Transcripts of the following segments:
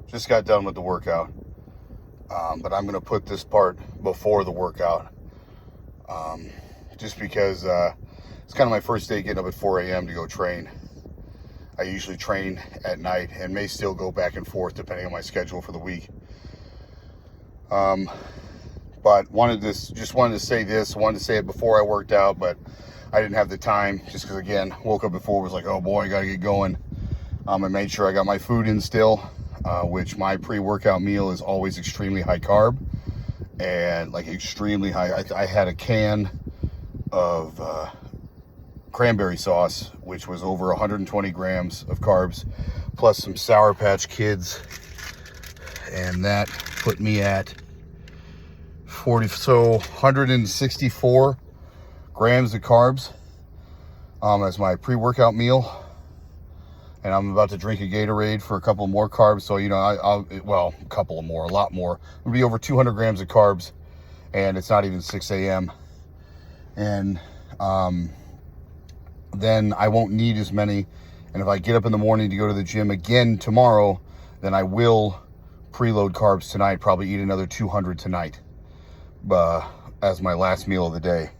Just got done with the workout. But I'm going to put this part before the workout. Just because it's kind of my first day getting up at 4 a.m. to go train. I usually train at night and may still go back and forth depending on my schedule for the week. But wanted to say this. Wanted to say it before I worked out, but I didn't have the time just because, again, woke up before, was like, oh boy, I got to get going. I made sure I got my food in still, which my pre-workout meal is always extremely high carb and like extremely high. I had a can of cranberry sauce, which was over 120 grams of carbs, plus some Sour Patch Kids, and that put me at 164 grams of carbs as my pre-workout meal. And I'm about to drink a Gatorade for a couple more carbs. So, you know, a lot more. It'll be over 200 grams of carbs, and it's not even 6 a.m. And then I won't need as many. And if I get up in the morning to go to the gym again tomorrow, then I will preload carbs tonight, probably eat another 200 tonight as my last meal of the day,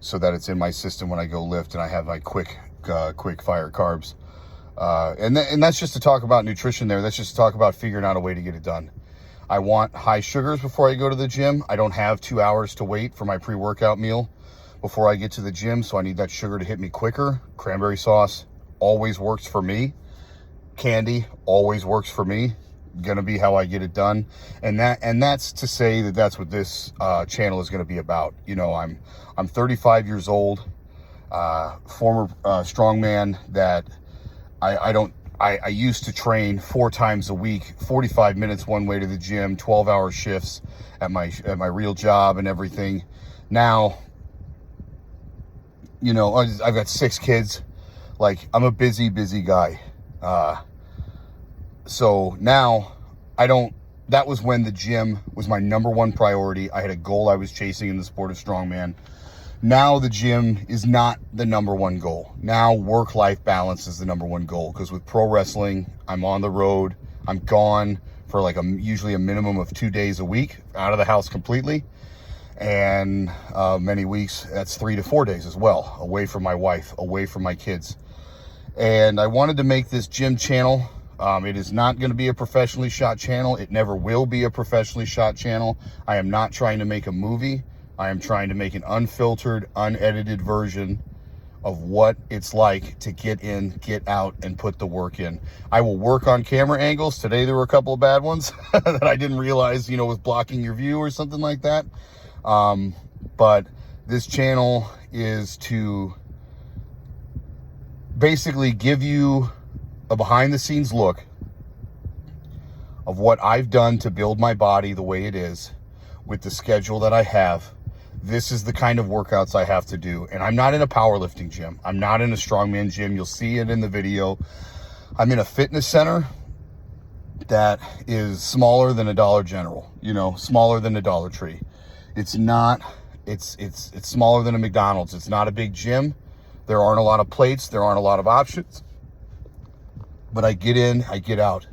so that it's in my system when I go lift and I have my quick fire carbs. And that's just to talk about nutrition there. That's just to talk about figuring out a way to get it done. I want high sugars before I go to the gym. I don't have 2 hours to wait for my pre-workout meal before I get to the gym, so I need that sugar to hit me quicker. Cranberry sauce always works for me. Candy always works for me. Gonna be how I get it done. And that's to say that that's what this channel is gonna be about. You know, I'm 35 years old, former strongman that I used to train 4 times a week, 45 minutes one way to the gym, 12-hour shifts at my real job and everything. Now, you know, I've got 6 kids. Like, I'm a busy guy. So now that was when the gym was my number one priority. I had a goal I was chasing in the sport of strongman. Now the gym is not the number one goal. Now work-life balance is the number one goal, because with pro wrestling, I'm on the road. I'm gone for like usually a minimum of 2 days a week, out of the house completely. And many weeks, that's 3 to 4 days as well, away from my wife, away from my kids. And I wanted to make this gym channel. It is not going to be a professionally shot channel. It never will be a professionally shot channel. I am not trying to make a movie. I am trying to make an unfiltered, unedited version of what it's like to get in, get out, and put the work in. I will work on camera angles. Today there were a couple of bad ones that I didn't realize, you know, was blocking your view or something like that. But this channel is to basically give you a behind-the-scenes look of what I've done to build my body the way it is with the schedule that I have. This is the kind of workouts I have to do. And I'm not in a powerlifting gym. I'm not in a strongman gym. You'll see it in the video. I'm in a fitness center that is smaller than a Dollar General, you know, smaller than a Dollar Tree. It's not, it's smaller than a McDonald's. It's not a big gym. There aren't a lot of plates. There aren't a lot of options. But I get in, I get out.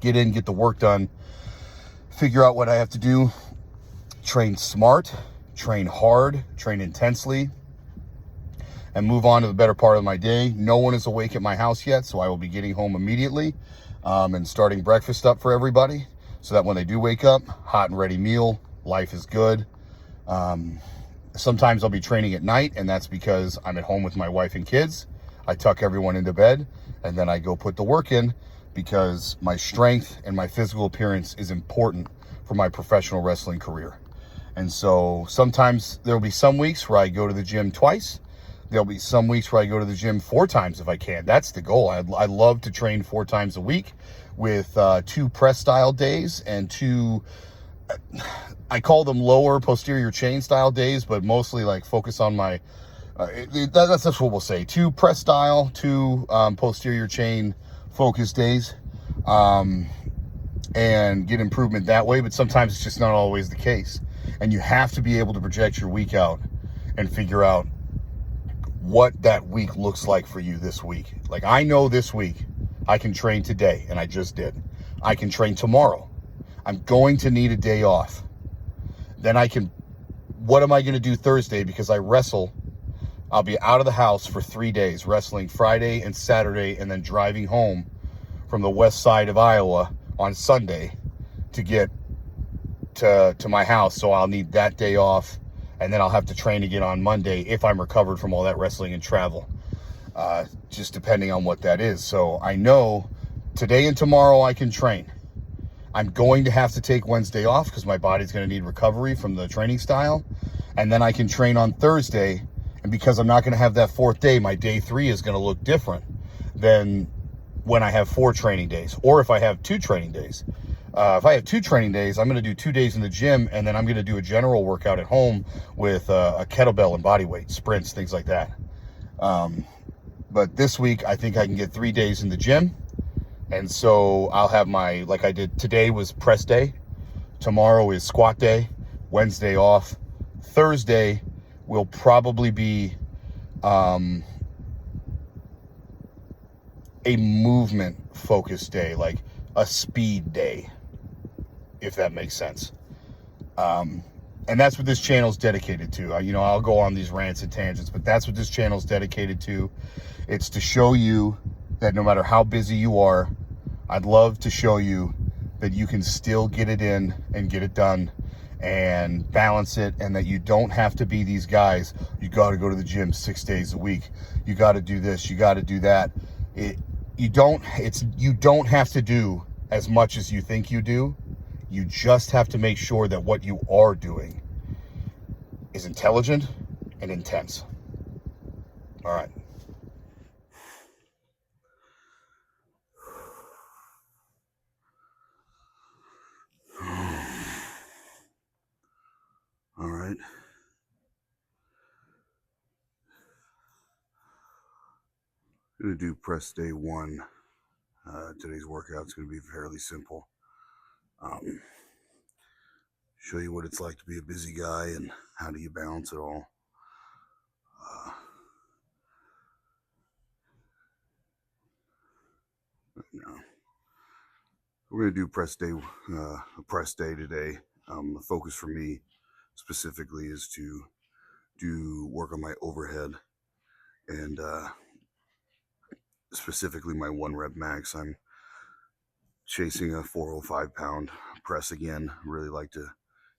Get in, get the work done. Figure out what I have to do. Train smart, train hard, train intensely, and move on to the better part of my day. No one is awake at my house yet, so I will be getting home immediately and starting breakfast up for everybody, so that when they do wake up, hot and ready meal, life is good. Sometimes I'll be training at night, and that's because I'm at home with my wife and kids. I tuck everyone into bed, and then I go put the work in, because my strength and my physical appearance is important for my professional wrestling career. And so sometimes there'll be some weeks where I go to the gym twice. There'll be some weeks where I go to the gym 4 times if I can. That's the goal. I love to train 4 times a week with 2 press style days and 2, I call them lower posterior chain style days, but mostly like focus on my, that's what we'll say. 2 press style, 2 posterior chain focus days, and get improvement that way. But sometimes it's just not always the case. And you have to be able to project your week out and figure out what that week looks like for you this week. Like, I know this week I can train today, and I just did. I can train tomorrow. I'm going to need a day off. Then I can, what am I going to do Thursday? Because I wrestle, I'll be out of the house for 3 days, wrestling Friday and Saturday, and then driving home from the west side of Iowa on Sunday to get to my house. So I'll need that day off, and then I'll have to train again on Monday if I'm recovered from all that wrestling and travel, just depending on what that is. So I know today and tomorrow I can train. I'm going to have to take Wednesday off because my body's going to need recovery from the training style. And then I can train on Thursday. And because I'm not going to have that fourth day, my day 3 is going to look different than when I have 4 training days, or if I have 2 training days. If I have 2 training days, I'm going to do 2 days in the gym, and then I'm going to do a general workout at home with a kettlebell and body weight, sprints, things like that. But this week, I think I can get 3 days in the gym. And so I'll have my, like I did today was press day. Tomorrow is squat day. Wednesday off. Thursday will probably be a movement focused day, like a speed day, if that makes sense. And that's what this channel is dedicated to. You know, I'll go on these rants and tangents, but that's what this channel is dedicated to. It's to show you that no matter how busy you are, I'd love to show you that you can still get it in and get it done and balance it, and that you don't have to be these guys. You got to go to the gym 6 days a week. You got to do this. You got to do that. You don't have to do as much as you think you do. You just have to make sure that what you are doing is intelligent and intense. All right. All right. I'm going to do press day 1. Today's workout is going to be fairly simple. Show you what it's like to be a busy guy and how do you balance it all. No. We're going to do a press day today. The focus for me specifically is to do work on my overhead and specifically my 1 rep max. I'm chasing a 405 pound press again. Really like to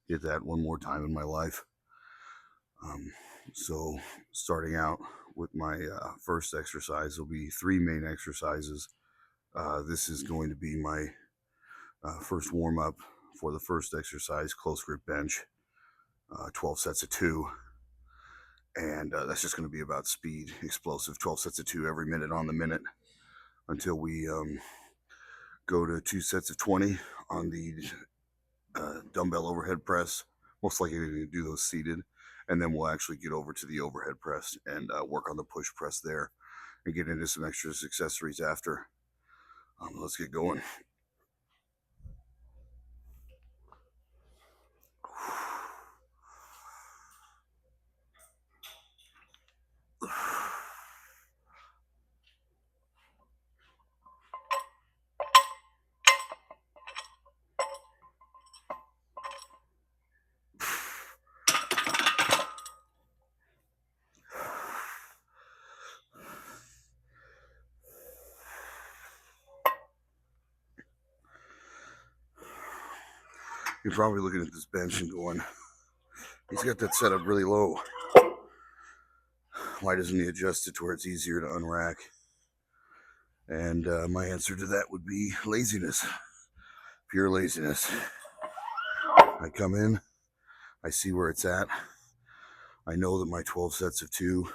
hit that one more time in my life. So starting out with my first exercise, there'll be 3 main exercises. This is going to be my first warm up for the first exercise, close grip bench, 12 sets of 2. And that's just going to be about speed, explosive, 12 sets of 2 every minute on the minute until we go to 2 sets of 20 on the dumbbell overhead press. Most likely to do those seated. And then we'll actually get over to the overhead press and work on the push press there and get into some extra accessories after. Let's get going. You're probably looking at this bench and going, he's got that set up really low. Why doesn't he adjust it to where it's easier to unrack? And my answer to that would be laziness. Pure laziness. I come in, I see where it's at. I know that my 12 sets of 2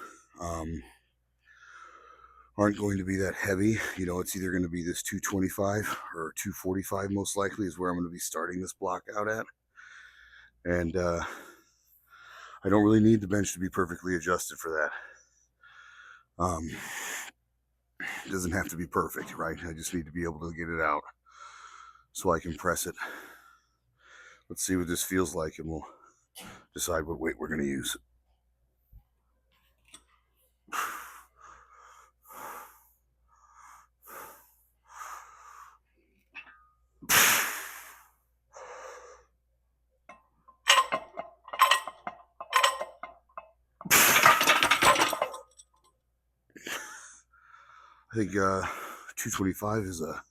aren't going to be that heavy. You know, it's either going to be this 225 or 245 most likely is where I'm going to be starting this block out at. And I don't really need the bench to be perfectly adjusted for that. It doesn't have to be perfect, right? I just need to be able to get it out so I can press it. Let's see what this feels like, and we'll decide what weight we're going to use. I think 225 is a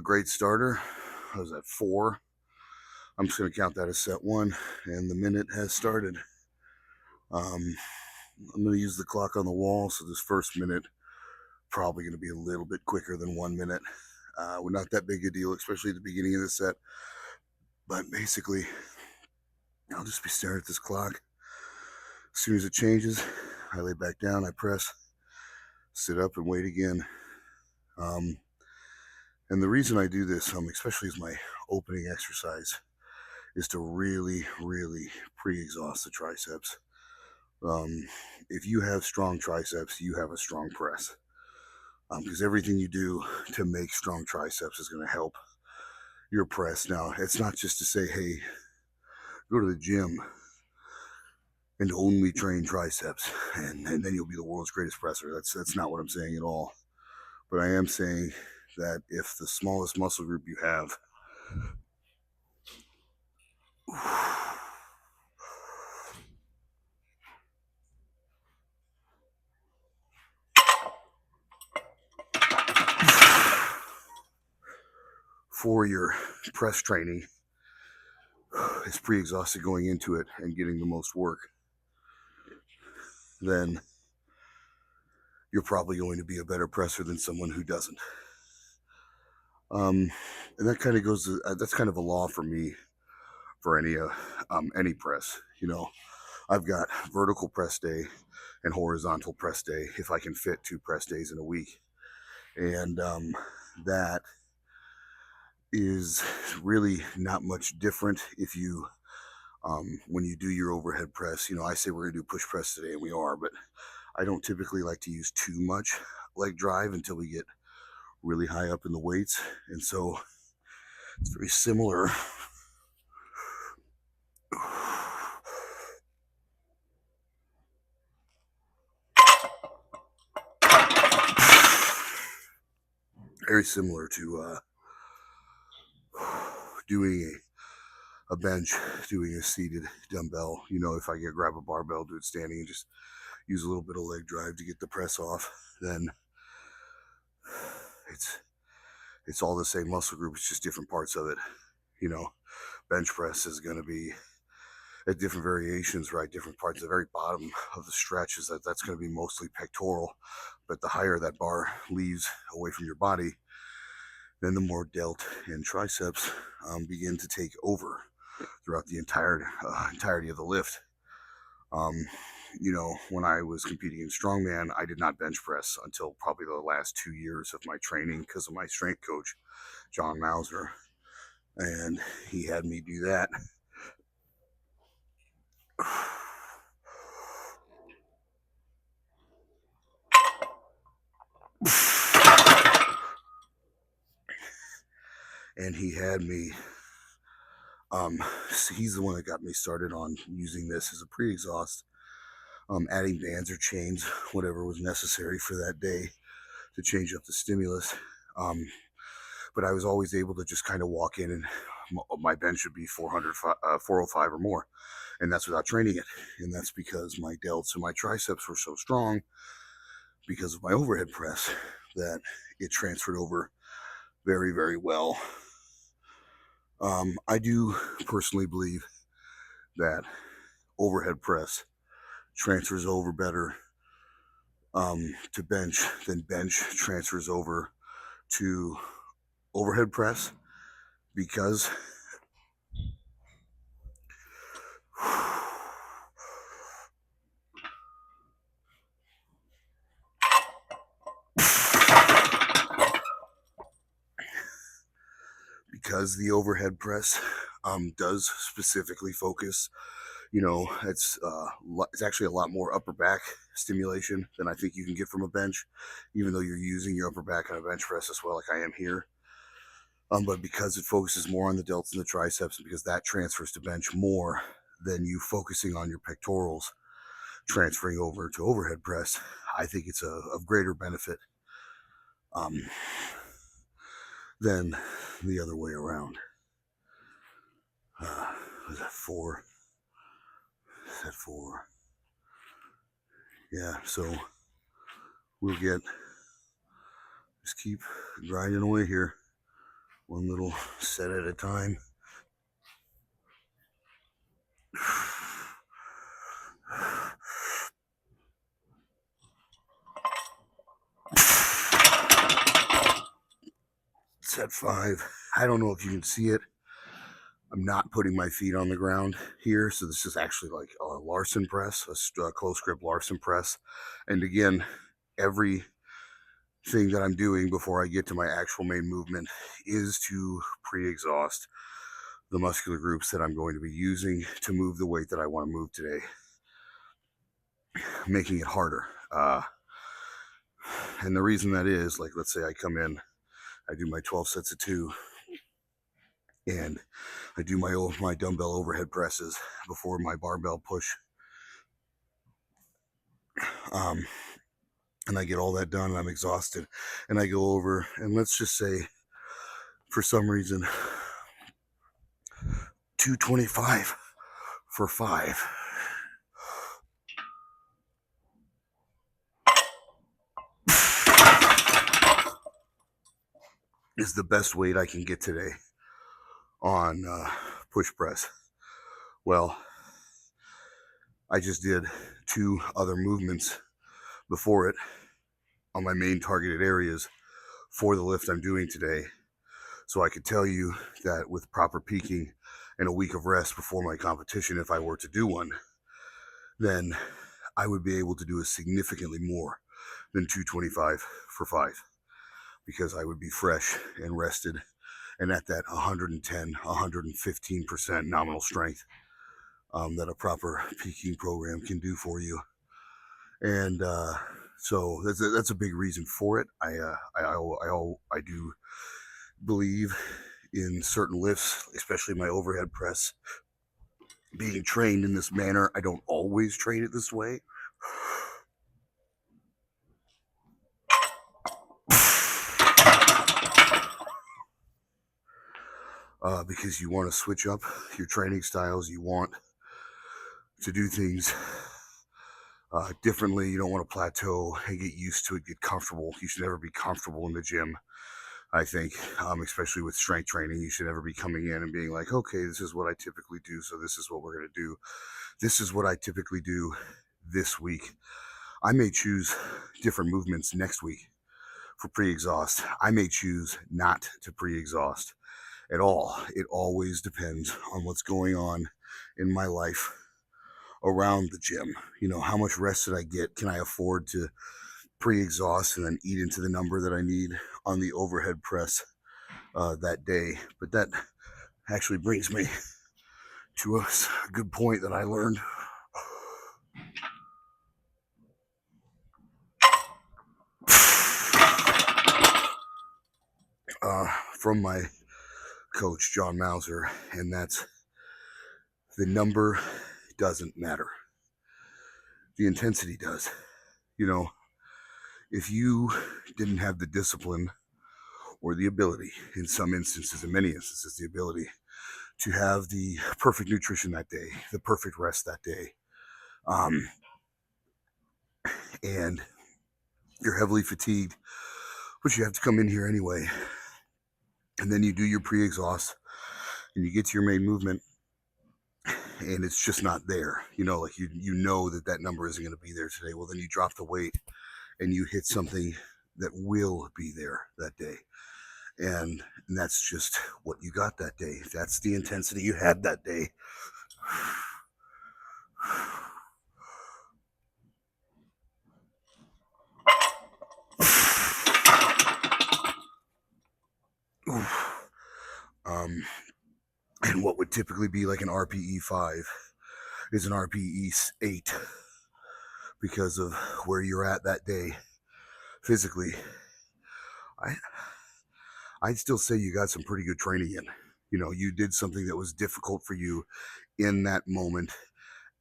great starter. I was at 4. I'm just going to count that as set 1, and the minute has started. I'm going to use the clock on the wall, so this first minute probably going to be a little bit quicker than 1 minute. We're not that big a deal, especially at the beginning of the set. But basically, I'll just be staring at this clock. As soon as it changes, I lay back down, I press, sit up, and wait again. And the reason I do this, especially as my opening exercise, is to really, really pre-exhaust the triceps. If you have strong triceps, you have a strong press. Because everything you do to make strong triceps is going to help your press. Now, it's not just to say, hey, go to the gym and only train triceps, and then you'll be the world's greatest presser. That's not what I'm saying at all. But I am saying that if the smallest muscle group you have for your press training is pre-exhausted going into it and getting the most work, then you're probably going to be a better presser than someone who doesn't. And that kind of goes, that's kind of a law for me for any press. You know, I've got vertical press day and horizontal press day if I can fit 2 press days in a week. And that is really not much different if you, when you do your overhead press. You know, I say we're going to do push press today, and we are, but I don't typically like to use too much leg drive until we get really high up in the weights. And so it's very similar. Very similar to doing a bench, doing a seated dumbbell. You know, if I grab a barbell, do it standing, and just use a little bit of leg drive to get the press off, then it's all the same muscle group. It's just different parts of it. You know, bench press is going to be at different variations, right? Different parts. The very bottom of the stretch is that's going to be mostly pectoral, but the higher that bar leaves away from your body, then the more delt and triceps begin to take over throughout the entirety of the lift. You know, when I was competing in strongman, I did not bench press until probably the last 2 years of my training because of my strength coach, John Mauser, and he had me do that. And he had me, he's the one that got me started on using this as a pre-exhaust, adding bands or chains, whatever was necessary for that day to change up the stimulus. But I was always able to just kind of walk in, and my bench should be 405 or more. And that's without training it. And that's because my delts and my triceps were so strong because of my overhead press that it transferred over very, very well. I do personally believe that overhead press transfers over better to bench than bench transfers over to overhead press, because the overhead press does specifically focus, you know, it's actually a lot more upper back stimulation than I think you can get from a bench, even though you're using your upper back on a bench press as well, like I am here. But because it focuses more on the delts and the triceps, and because that transfers to bench more than you focusing on your pectorals transferring over to overhead press, I think it's of greater benefit than the other way around. Was that 4? Is that 4? Yeah, so we'll get Just keep grinding away here, one little set at a time. Set 5. I don't know if you can see it. I'm not putting my feet on the ground here, so this is actually like a Larson press, a close grip Larson press. And again, every thing that I'm doing before I get to my actual main movement is to pre-exhaust the muscular groups that I'm going to be using to move the weight that I want to move today, making it harder. And the reason that is, like, let's say I come in, I do my 12 sets of 2, and I do my dumbbell overhead presses before my barbell push. And I get all that done and I'm exhausted, and I go over, and let's just say for some reason 225 for 5. Is the best weight I can get today on push press. Well, I just did 2 other movements before it on my main targeted areas for the lift I'm doing today. So I could tell you that with proper peaking and a week of rest before my competition, if I were to do one, then I would be able to do a significantly more than 225 for 5, because I would be fresh and rested and at that 110, 115% nominal strength that a proper peaking program can do for you. And so that's a big reason for it. I do believe in certain lifts, especially my overhead press, being trained in this manner. I don't always train it this way. Because you want to switch up your training styles. You want to do things differently. You don't want to plateau and get used to it, get comfortable. You should never be comfortable in the gym, I think, especially with strength training. You should never be coming in and being like, okay, this is what I typically do, so this is what we're going to do. This is what I typically do this week. I may choose different movements next week for pre-exhaust. I may choose not to pre-exhaust at all. It always depends on what's going on in my life around the gym. You know, how much rest did I get? Can I afford to pre-exhaust and then eat into the number that I need on the overhead press that day? But that actually brings me to a good point that I learned from my coach, John Mauser, and that's the number doesn't matter. The intensity does. You know, if you didn't have the discipline or the ability, in some instances, in many instances, the ability to have the perfect nutrition that day, the perfect rest that day, and you're heavily fatigued, but you have to come in here anyway, and then you do your pre-exhaust, and you get to your main movement, and it's just not there. You know, like you know that number isn't going to be there today. Well, then you drop the weight, and you hit something that will be there that day. And that's just what you got that day. That's the intensity you had that day. And what would typically be like an RPE 5 is an RPE 8 because of where you're at that day physically. I'd still say you got some pretty good training in. You know, you did something that was difficult for you in that moment,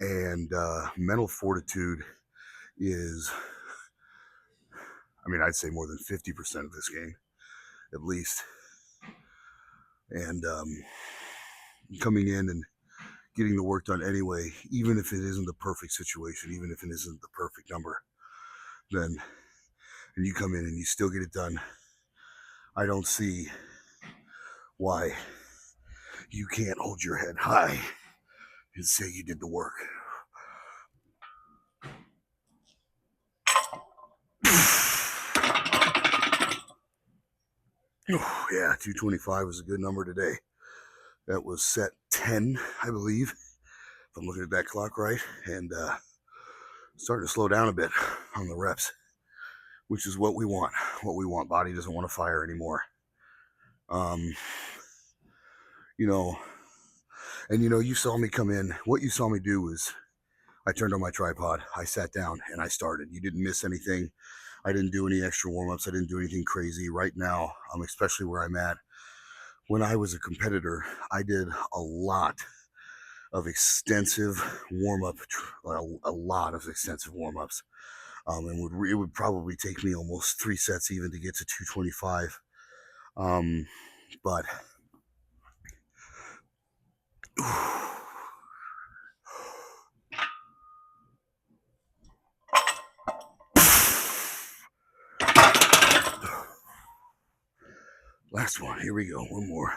and mental fortitude is, I mean, I'd say more than 50% of this game, at least. And coming in and getting the work done anyway, even if it isn't the perfect situation, even if it isn't the perfect number, then, and you come in and you still get it done, I don't see why you can't hold your head high and say you did the work. Oh, yeah, 225 was a good number today. That was set 10, I believe, if I'm looking at that clock right, and starting to slow down a bit on the reps, which is what we want. What we want. Body doesn't want to fire anymore. You know, and you saw me come in. What you saw me do was I turned on my tripod, I sat down, and I started. You didn't miss anything. I didn't do any extra warm-ups. I didn't do anything crazy. Right now, especially where I'm at, when I was a competitor, I did a lot of extensive warm-up, a lot of extensive warm-ups. And it would probably take me almost 3 sets even to get to 225. But last one. Here we go. One more.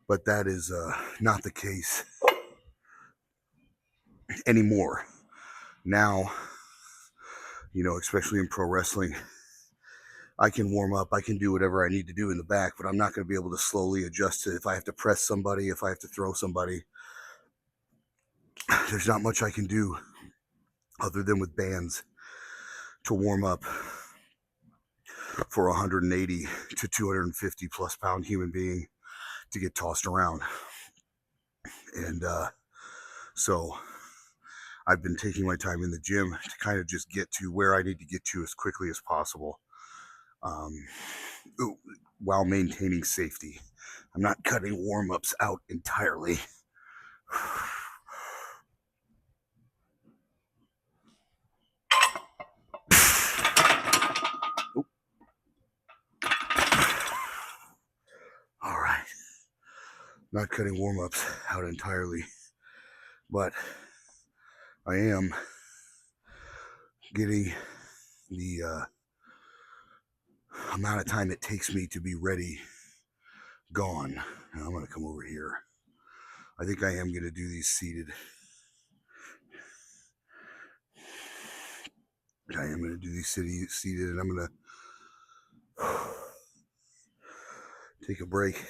But that is not the case anymore. Now, especially in pro wrestling, I can warm up. I can do whatever I need to do in the back, but I'm not going to be able to slowly adjust to if I have to press somebody, if I have to throw somebody. There's not much I can do other than with bands to warm up for a 180 to 250 plus pound human being to get tossed around. And so I've been taking my time in the gym to kind of just get to where I need to get to as quickly as possible, while maintaining safety. I'm not cutting warm-ups out entirely. All right. Not cutting warm-ups out entirely, but I am getting the amount of time it takes me to be ready gone. Now I'm going to come over here. I think I am going to do these seated. I am going to do these seated, and I'm going to take a break,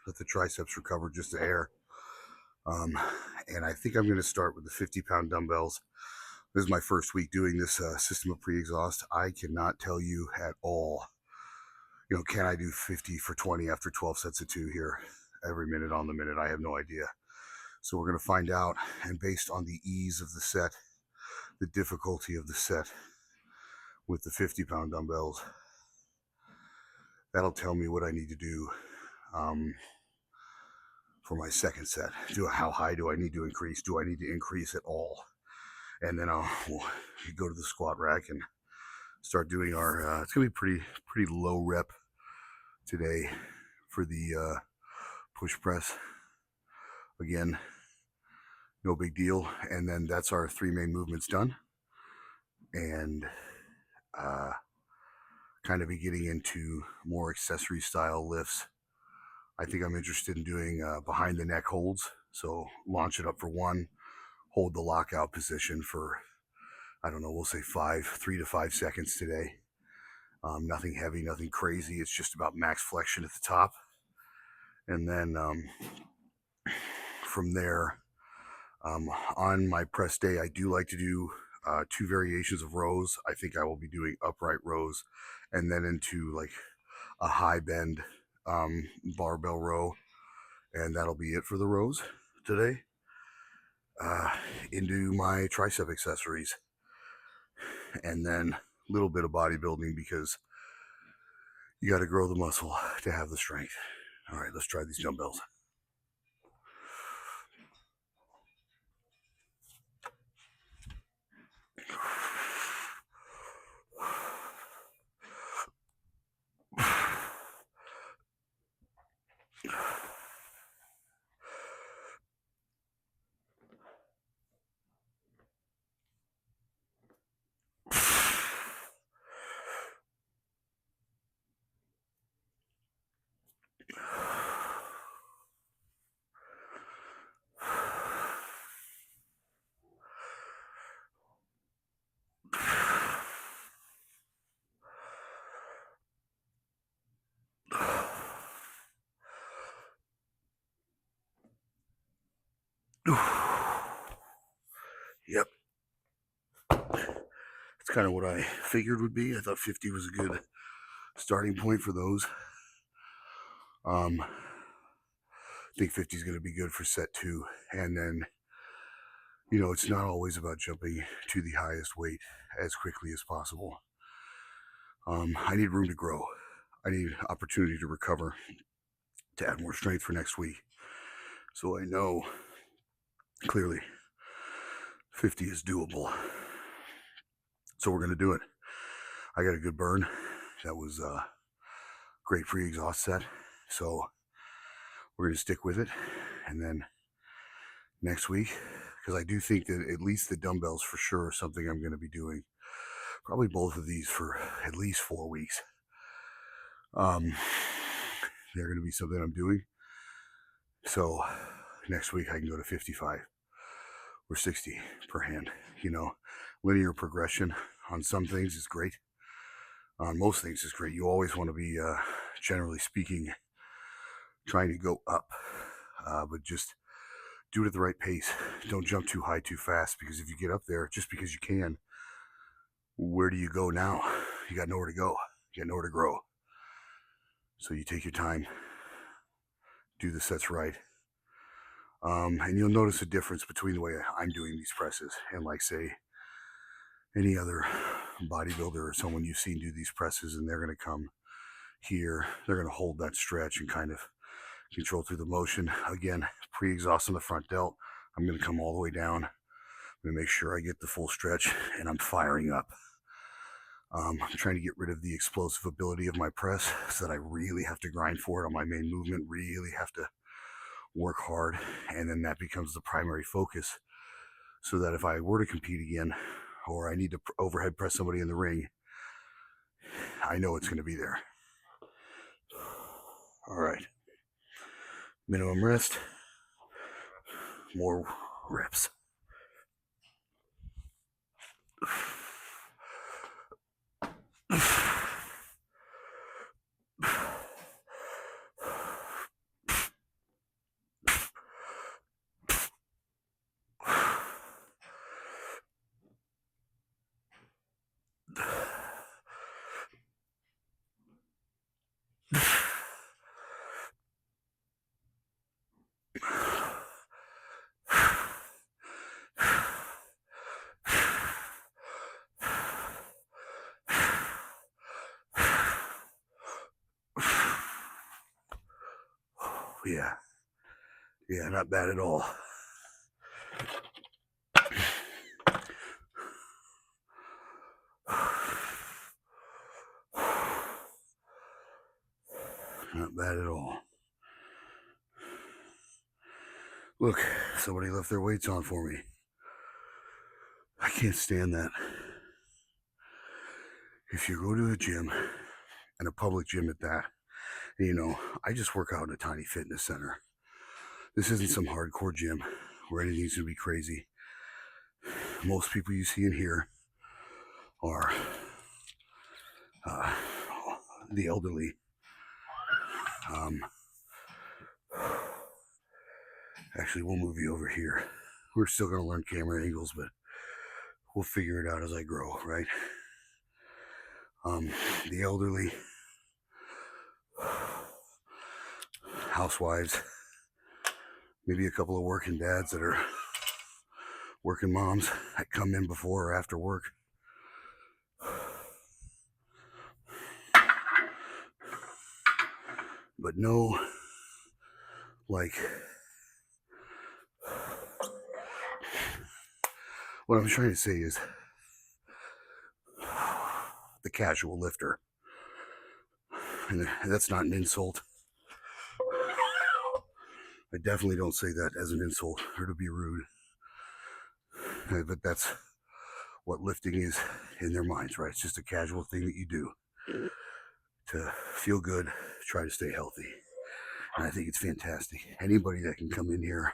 let the triceps recover just a hair. And I think I'm going to start with the 50-pound dumbbells. This is my first week doing this system of pre-exhaust. I cannot tell you at all, can I do 50 for 20 after 12 sets of 2 here every minute on the minute? I have no idea. So we're going to find out, and based on the ease of the set, the difficulty of the set with the 50-pound dumbbells, that'll tell me what I need to do for my second set. How high do I need to increase? Do I need to increase at all? And then we'll go to the squat rack and start doing our, it's going to be pretty low rep today for the push press. Again, no big deal. And then that's our 3 main movements done. And kind of be getting into more accessory style lifts. I think I'm interested in doing behind the neck holds. So launch it up for 1, hold the lockout position for, I don't know, we'll say 3 to 5 seconds today. Nothing heavy, nothing crazy. It's just about max flexion at the top. And then from there, on my press day, I do like to do 2 variations of rows. I think I will be doing upright rows and then into like a high bend barbell row. And that'll be it for the rows today. Into my tricep accessories. And then a little bit of bodybuilding because you got to grow the muscle to have the strength. All right, let's try these dumbbells. kind of what I figured would be. I thought 50 was a good starting point for those. I think 50 is going to be good for set 2. And then, it's not always about jumping to the highest weight as quickly as possible. I need room to grow. I need opportunity to recover, to add more strength for next week. So I know clearly 50 is doable. So we're going to do it. I got a good burn. That was a great pre-exhaust set. So we're going to stick with it. And then next week, because I do think that at least the dumbbells for sure are something I'm going to be doing. Probably both of these for at least 4 weeks. They're going to be something I'm doing. So next week I can go to 55 or 60 per hand. Linear progression on some things is great. On most things is great. You always want to be, generally speaking, trying to go up, but just do it at the right pace. Don't jump too high too fast, because if you get up there just because you can, where do you go now? You got nowhere to go. You got nowhere to grow. So you take your time, do the sets right. And you'll notice a difference between the way I'm doing these presses and, like, say, any other bodybuilder or someone you've seen do these presses, and they're going to come here. They're going to hold that stretch and kind of control through the motion. Again, pre-exhaust on the front delt. I'm going to come all the way down. I'm going to make sure I get the full stretch, and I'm firing up. I'm trying to get rid of the explosive ability of my press, so that I really have to grind for it on my main movement, really have to work hard, and then that becomes the primary focus, so that if I were to compete again, or I need to overhead press somebody in the ring, I know it's going to be there. All right. Minimum rest. More reps. Yeah, not bad at all. Not bad at all. Look, somebody left their weights on for me. I can't stand that. If you go to a gym, and a public gym at that, I just work out in a tiny fitness center. This isn't some hardcore gym where anything's going to be crazy. Most people you see in here are the elderly. Actually, we'll move you over here. We're still going to learn camera angles, but we'll figure it out as I grow, right? The elderly, housewives, maybe a couple of working dads that are working moms that come in before or after work. But no, like, what I'm trying to say is the casual lifter. And that's not an insult. I definitely don't say that as an insult or to be rude. But that's what lifting is in their minds, right? It's just a casual thing that you do to feel good, try to stay healthy. And I think it's fantastic. Anybody that can come in here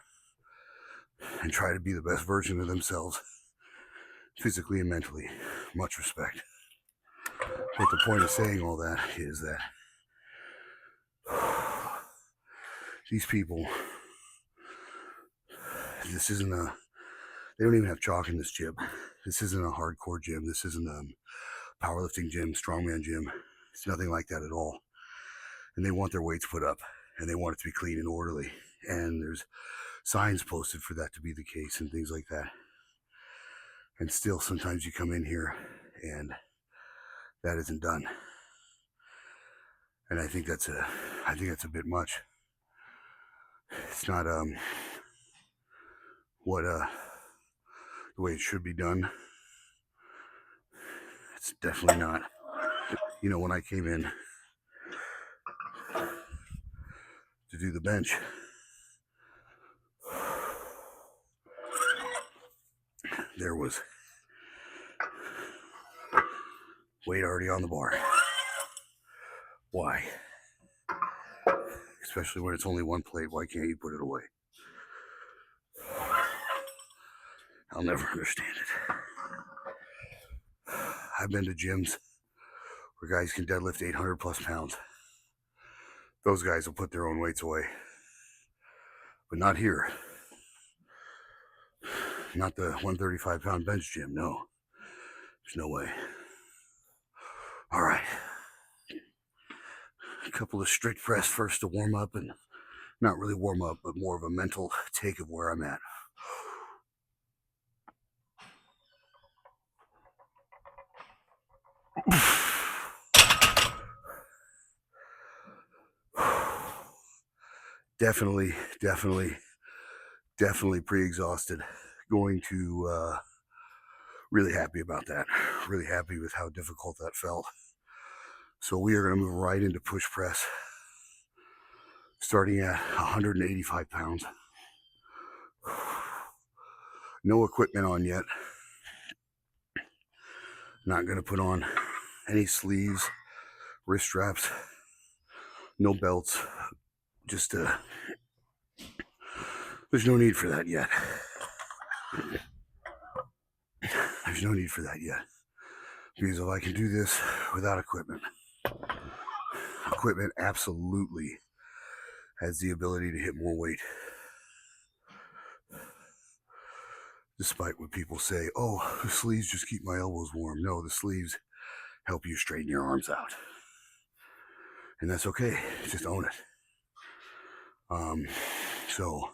and try to be the best version of themselves, physically and mentally, much respect. But the point of saying all that is that these people, they don't even have chalk in this gym. This isn't a hardcore gym. This isn't a powerlifting gym, strongman gym. It's nothing like that at all. And they want their weights put up, and they want it to be clean and orderly. And there's signs posted for that to be the case and things like that. And still, sometimes you come in here and that isn't done. And I think that's a bit much. It's not the way it should be done. It's definitely not. You know, when I came in to do the bench, there was weight already on the bar. Why? Especially when it's only one plate, why can't you put it away? I'll never understand it. I've been to gyms where guys can deadlift 800 plus pounds. Those guys will put their own weights away. But not here. Not the 135 pound bench gym, no. There's no way. All right. A couple of strict press first to warm up, and not really warm up, but more of a mental take of where I'm at. Definitely pre-exhausted. Going to really happy about that. Really happy with how difficult that felt. So we are going to move right into push press, starting at 185 pounds. No equipment on yet. Not going to put on any sleeves, wrist straps, no belts. Just there's no need for that yet. There's no need for that yet. Because if I can do this without equipment absolutely has the ability to hit more weight. Despite what people say, oh, the sleeves just keep my elbows warm. No, the sleeves help you straighten your arms out. And that's okay. Just own it. So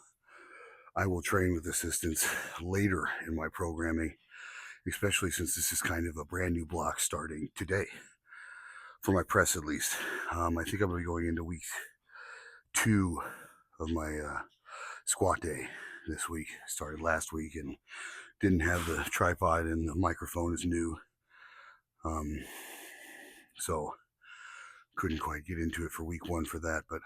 I will train with assistance later in my programming, especially since this is kind of a brand new block starting today, for my press at least. I think I'm going to be going into week 2 of my squat day this week. Started last week and didn't have the tripod, and the microphone is new. So couldn't quite get into it for week 1 for that, but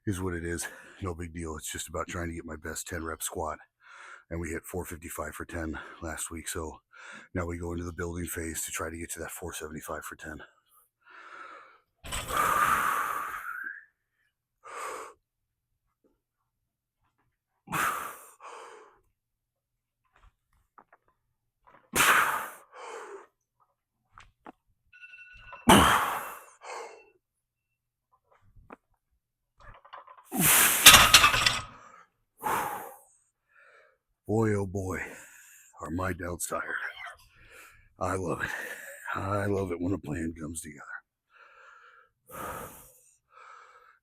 is what it is. No big deal. It's just about trying to get my best 10 rep squat. And we hit 455 for 10 last week. So now we go into the building phase to try to get to that 475 for 10. Boy, oh boy, are my delts tired. I love it. I love it when a plan comes together.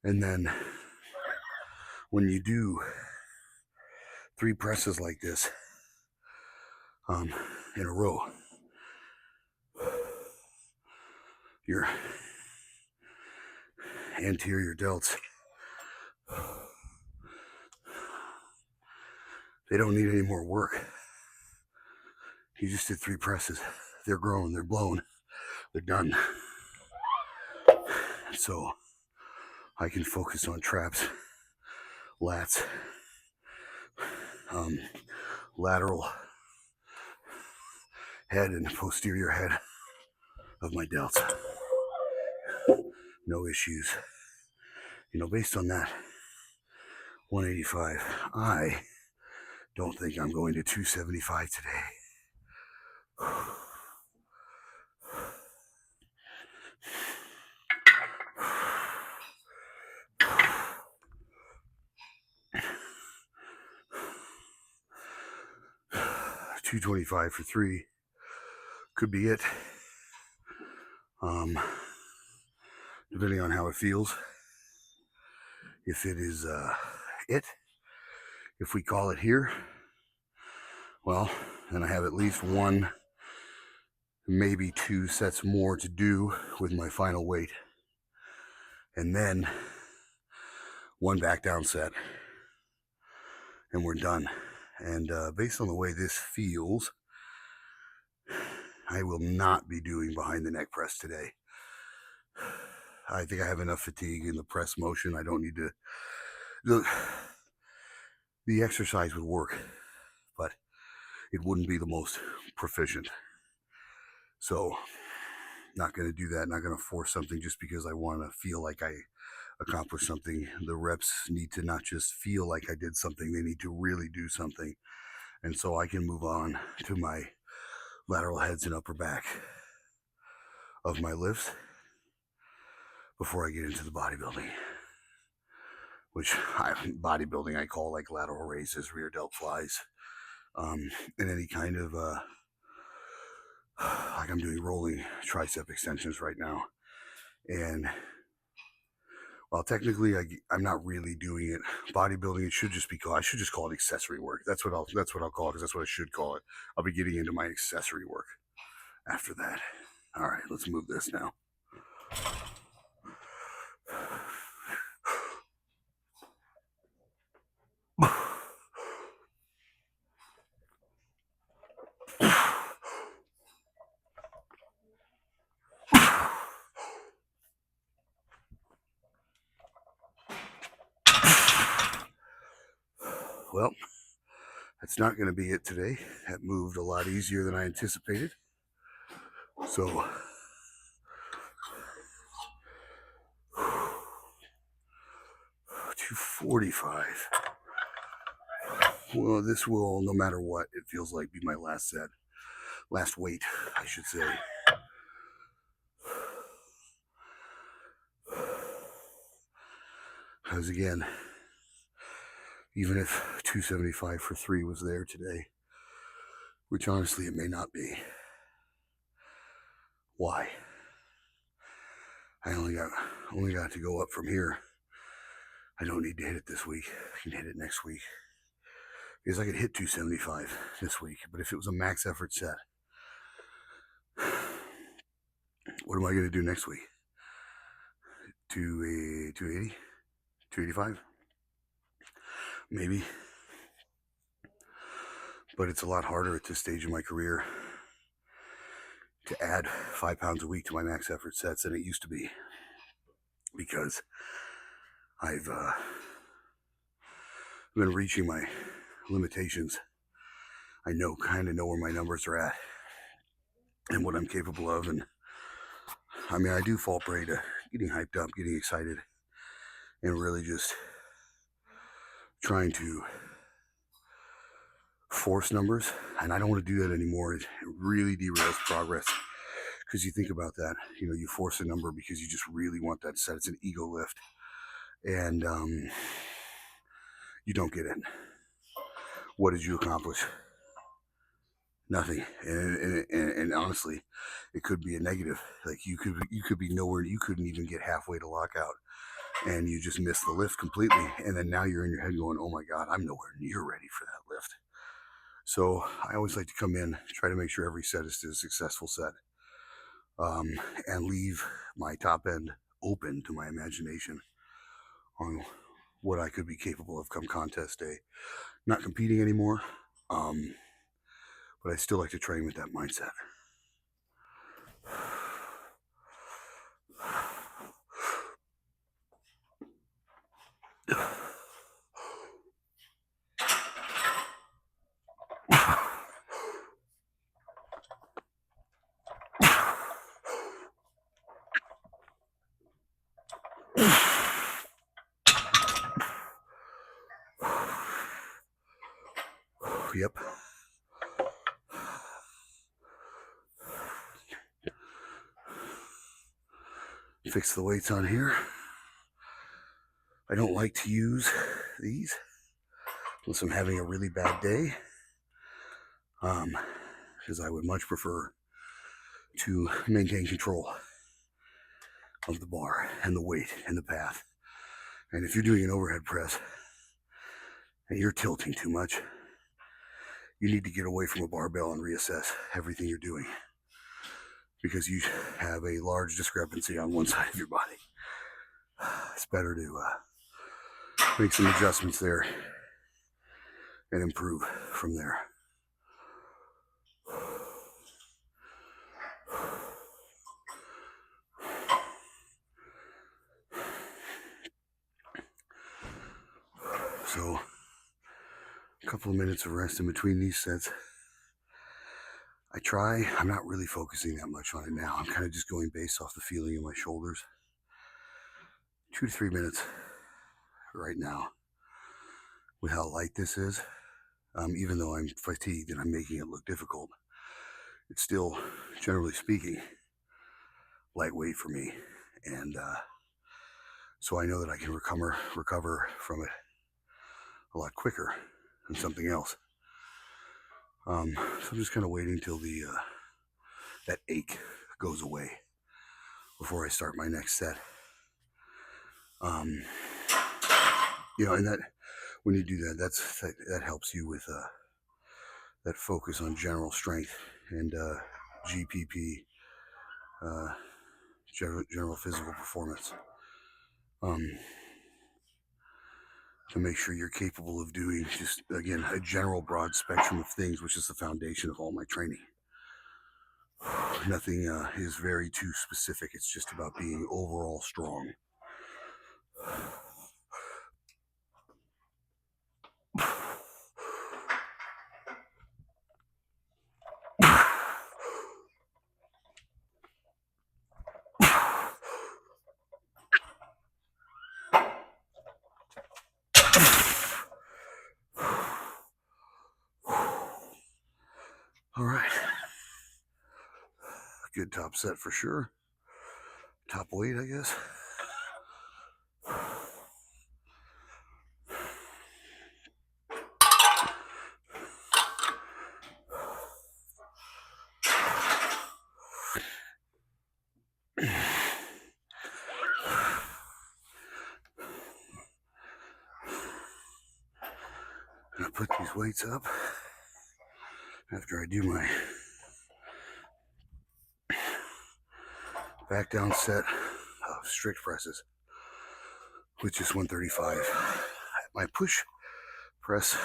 And then when you do 3 presses like this in a row, your anterior delts, they don't need any more work. You just did 3 presses. They're grown, they're blown, they're done. So I can focus on traps, lats, lateral head and posterior head of my delts. No issues. You know, based on that 185, I don't think I'm going to 275 today. 225 for 3 could be it. Depending on how it feels. If it is if we call it here, well, then I have at least 1, maybe 2 sets more to do with my final weight. And then 1 back down set. And we're done. And based on the way this feels, I will not be doing behind the neck press today. I think I have enough fatigue in the press motion. I don't need to. The exercise would work, but it wouldn't be the most proficient. So, not going to do that. Not going to force something just because I want to feel like I accomplished something. The reps need to not just feel like I did something, they need to really do something. And so I can move on to my lateral heads and upper back of my lifts before I get into the bodybuilding, which bodybuilding I call like lateral raises, rear delt flies, and any kind of like I'm doing rolling tricep extensions right now. And while technically I'm not really doing it bodybuilding, it should just be called, I should just call it accessory work. That's what I'll call it, because that's what I should call it. I'll be getting into my accessory work after that. All right, let's move this now. Well, that's not going to be it today. That moved a lot easier than I anticipated. So, 245. Well, this will, no matter what, it feels like, be my last set. Last weight, I should say. Because again, even if 275 for 3 was there today, which honestly it may not be. Why? I only got to go up from here. I don't need to hit it this week. I can hit it next week. Because I could hit 275 this week, but if it was a max effort set, what am I going to do next week? 280? 285? Maybe. But it's a lot harder at this stage of my career to add 5 pounds a week to my max effort sets than it used to be. Because I've been reaching my limitations. I kind of know where my numbers are at and what I'm capable of. And I mean, I do fall prey to getting hyped up, getting excited, and really just trying to force numbers. And I don't want to do that anymore. It really derails progress. Because you think about that, you force a number because you just really want that set. It's an ego lift. And you don't get it. What did you accomplish? Nothing. And honestly, it could be a negative. Like you could be nowhere. You couldn't even get halfway to lockout, and you just missed the lift completely. And then now you're in your head going, "Oh my God, I'm nowhere near ready for that lift." So I always like to come in, try to make sure every set is a successful set, and leave my top end open to my imagination on what I could be capable of come contest day. Not competing anymore, but I still like to train with that mindset. Yep. Fix the weights on here. I don't like to use these unless I'm having a really bad day. because I would much prefer to maintain control of the bar and the weight and the path. And if you're doing an overhead press and you're tilting too much, you need to get away from a barbell and reassess everything you're doing, because you have a large discrepancy on one side of your body. It's better to make some adjustments there and improve from there. So, a couple of minutes of rest in between these sets. I'm not really focusing that much on it now. I'm kind of just going based off the feeling in my shoulders. 2 to 3 minutes right now with how light this is. Even though I'm fatigued and I'm making it look difficult, it's still, generally speaking, lightweight for me. And so I know that I can recover from it a lot quicker than something else. So I'm just kind of waiting till that ache goes away before I start my next set. And that when you do that, that helps you with that focus on general strength and GPP, general physical performance. To make sure you're capable of doing just, again, a general broad spectrum of things, which is the foundation of all my training. Nothing is very too specific. It's just about being overall strong. All right. Good top set for sure. Top weight, I guess. I'm gonna put these weights up after I do my back down set of strict presses, which is 135. My push press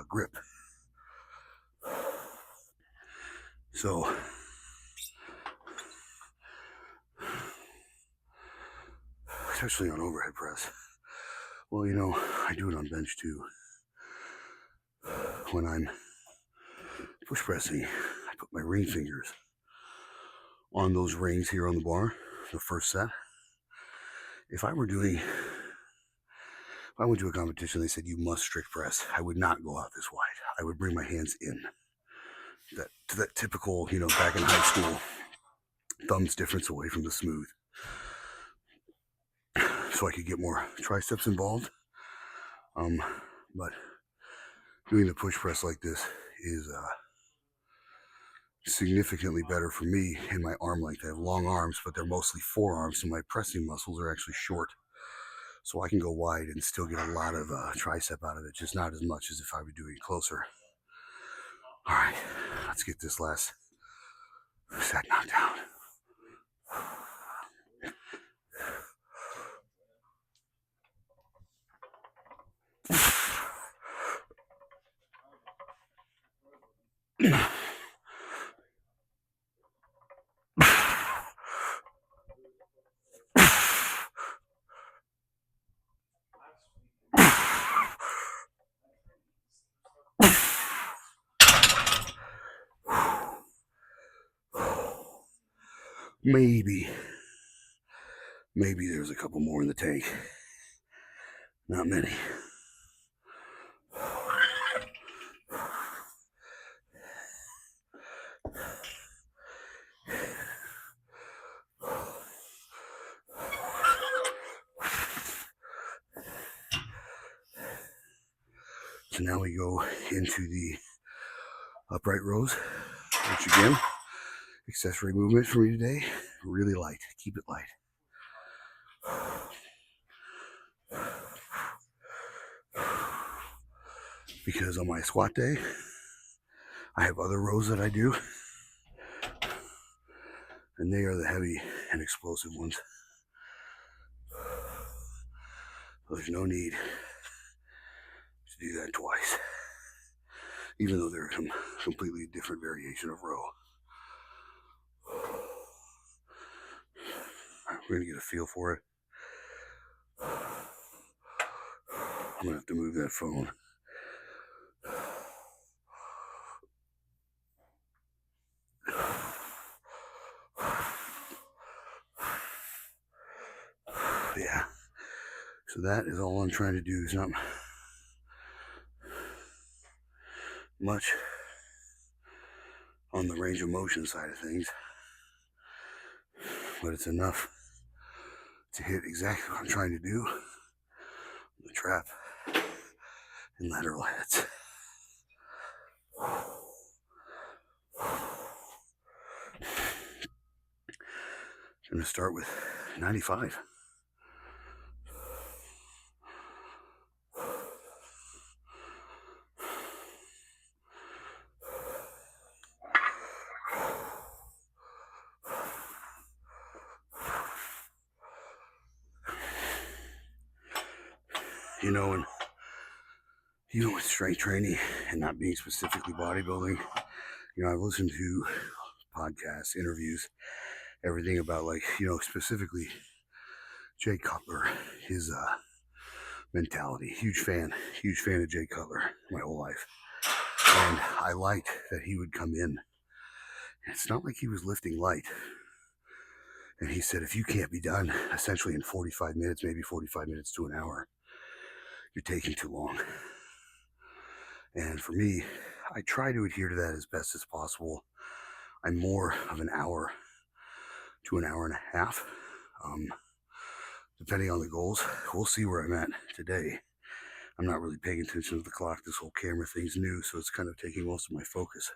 grip. So especially on overhead press. Well, I do it on bench too. When I'm push pressing, I put my ring fingers on those rings here on the bar, the first set. If I went to a competition, they said you must strict press, I would not go out this wide. I would bring my hands in. To that typical, back in high school, thumbs difference away from the smooth. So I could get more triceps involved. But doing the push press like this is significantly better for me in my arm length. I have long arms, but they're mostly forearms, so my pressing muscles are actually short. So I can go wide and still get a lot of tricep out of it, just not as much as if I were doing it closer. All right, let's get this last set knocked down. Maybe there's a couple more in the tank. Not many. So now we go into the Upright rows, which again, accessory movement for me today, really light. Keep it light. Because on my squat day, I have other rows that I do, and they are the heavy and explosive ones. So there's no need to do that twice, even though they're a completely different variation of row. We're gonna get a feel for it. I'm gonna have to move that phone. Yeah. So that is all I'm trying to do. Is not much on the range of motion side of things, but it's enough to hit exactly what I'm trying to do. The trap and lateral heads. I'm going to start with 95. You know, and even with strength training and not being specifically bodybuilding, you know, I've listened to podcasts, interviews, everything about, like, you know, specifically Jay Cutler, his mentality. Huge fan of Jay Cutler my whole life. And I liked that he would come in. It's not like he was lifting light. And he said, if you can't be done essentially in 45 minutes, maybe 45 minutes to an hour, you're taking too long. And for me, I try to adhere to that as best as possible. I'm more of an hour to an hour and a half, depending on the goals. We'll see where I'm at today. I'm not really paying attention to the clock. This whole camera thing's new, so it's kind of taking most of my focus.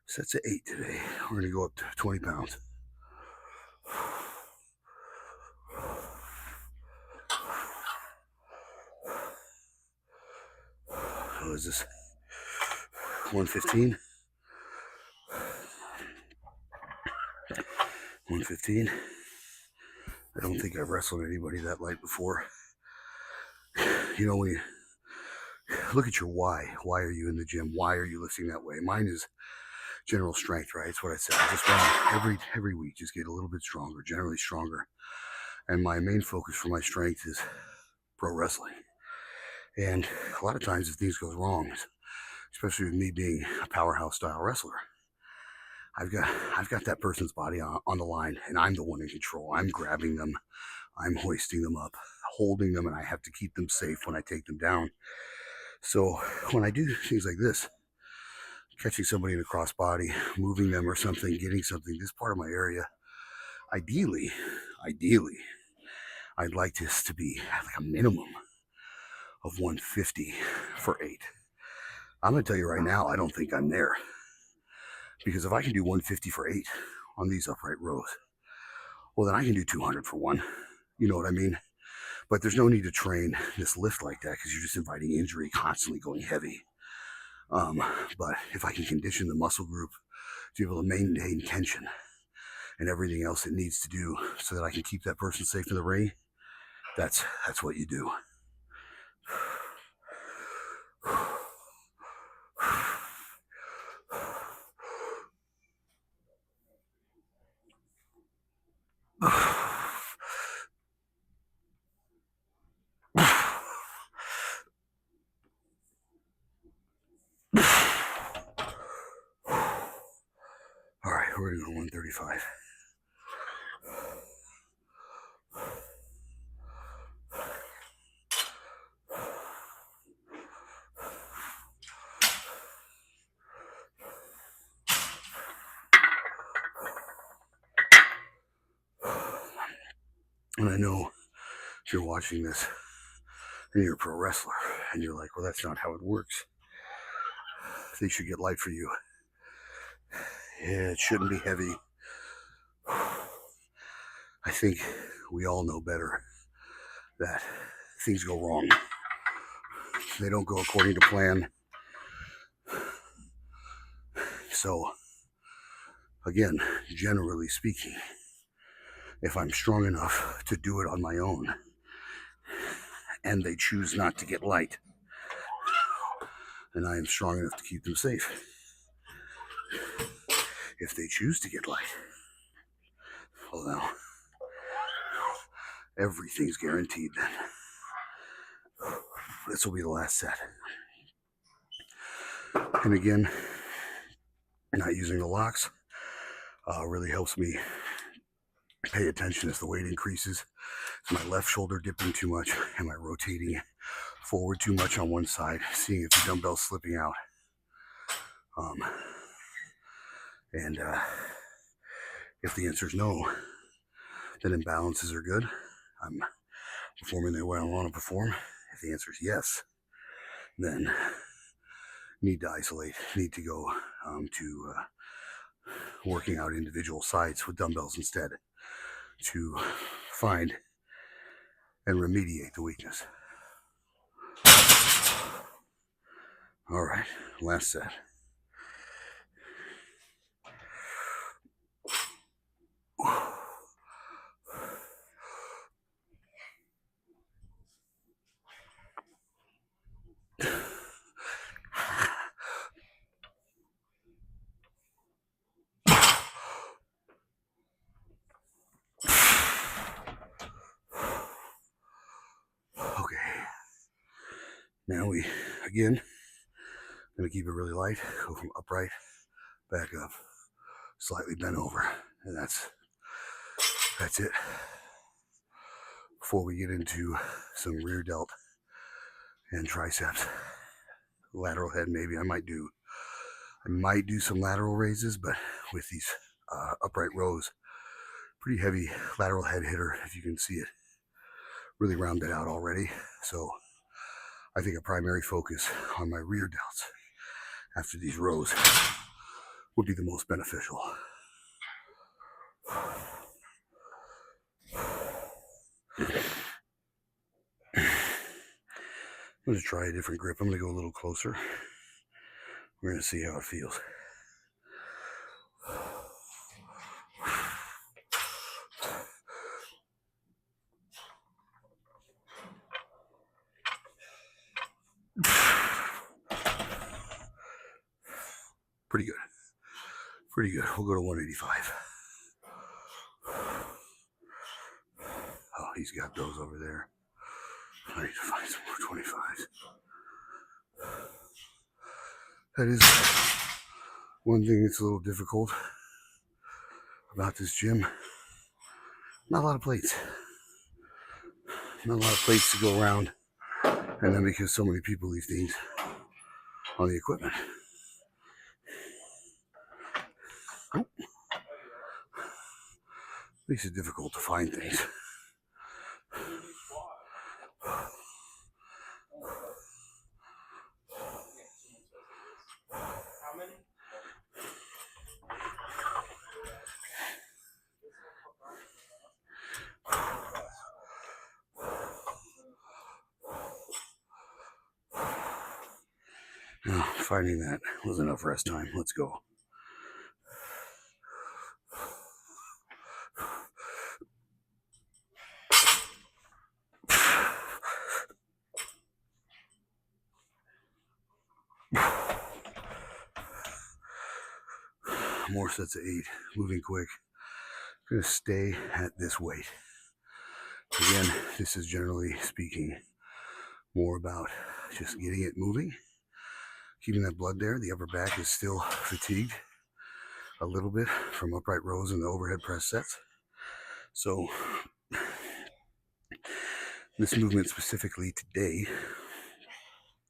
Sets of 8 today. We're going to go up to 20 pounds. What is this? 115? 115? I don't think I've wrestled anybody that light before. You know, when you look at your why are you in the gym? Why are you lifting that way? Mine is general strength, right? It's what I said. I just want every week just get a little bit stronger, generally stronger. And my main focus for my strength is pro wrestling. And a lot of times if things go wrong, especially with me being a powerhouse style wrestler, I've got that person's body on the line, and I'm the one in control. I'm grabbing them, I'm hoisting them up, holding them, and I have to keep them safe when I take them down. So when I do things like this, catching somebody in a crossbody, moving them or something, getting something, this part of my area, ideally, I'd like this to be like a minimum of 150 for 8. I'm going to tell you right now, I don't think I'm there. Because if I can do 150 for 8 on these upright rows, well, then I can do 200 for 1. You know what I mean? But there's no need to train this lift like that because you're just inviting injury, constantly going heavy. But if I can condition the muscle group to be able to maintain tension and everything else it needs to do so that I can keep that person safe in the ring, that's what you do. All right, we're gonna go 135. And I know if you're watching this and you're a pro wrestler and you're like, well, that's not how it works. They should get light for you. Yeah, it shouldn't be heavy. I think we all know better that things go wrong. They don't go according to plan. So, again, generally speaking, if I'm strong enough to do it on my own and they choose not to get light, then I am strong enough to keep them safe. If they choose to get light, well, now, everything's guaranteed then. This will be the last set. And again, not using the locks really helps me pay attention as the weight increases. Is my left shoulder dipping too much? Am I rotating forward too much on one side? Seeing if the dumbbell's slipping out. And if the answer is no, then imbalances are good. I'm performing the way I want to perform. If the answer is yes, then need to isolate, need to go to working out individual sites with dumbbells instead to find and remediate the weakness. All right, last set. Okay, now we, again, gonna keep it really light, go from upright, back up, slightly bent over, and that's it. Before we get into some rear delt and triceps, lateral head maybe, I might do some lateral raises, but with these upright rows, pretty heavy lateral head hitter, if you can see it, really rounded out already. So I think a primary focus on my rear delts after these rows would be the most beneficial. I'm going to try a different grip. I'm going to go a little closer. We're going to see how it feels. Pretty good. Pretty good. We'll go to 185. Oh, he's got those over there. I need to find some more 25s. That is one thing that's a little difficult about this gym. Not a lot of plates. Not a lot of plates to go around. And then because so many people leave things on the equipment. Oh. Makes it difficult to find things. Now, finding that was enough rest time. Let's go. More sets of 8, moving quick. I'm gonna stay at this weight. Again, this is generally speaking more about just getting it moving, keeping that blood there. The upper back is still fatigued a little bit from upright rows and the overhead press sets. So this movement specifically today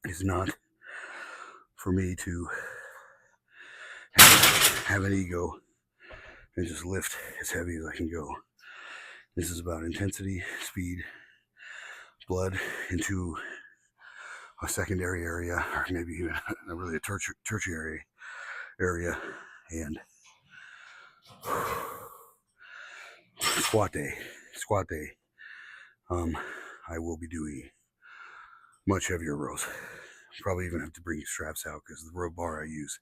is not for me to have an ego and just lift as heavy as I can go. This is about intensity, speed, blood into a secondary area, or maybe even really a tertiary area, and squat day. I will be doing much heavier rows. Probably even have to bring straps out because the row bar I use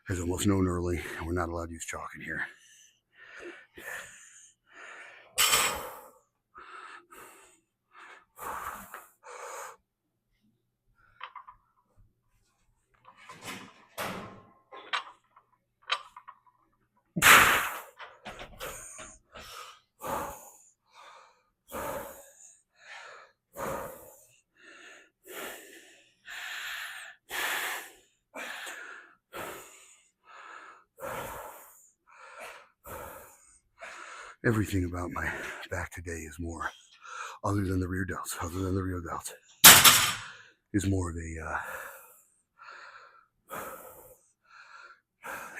has almost no knurling, and we're not allowed to use chalk in here. Everything about my back today is more, other than the rear delts, is more of a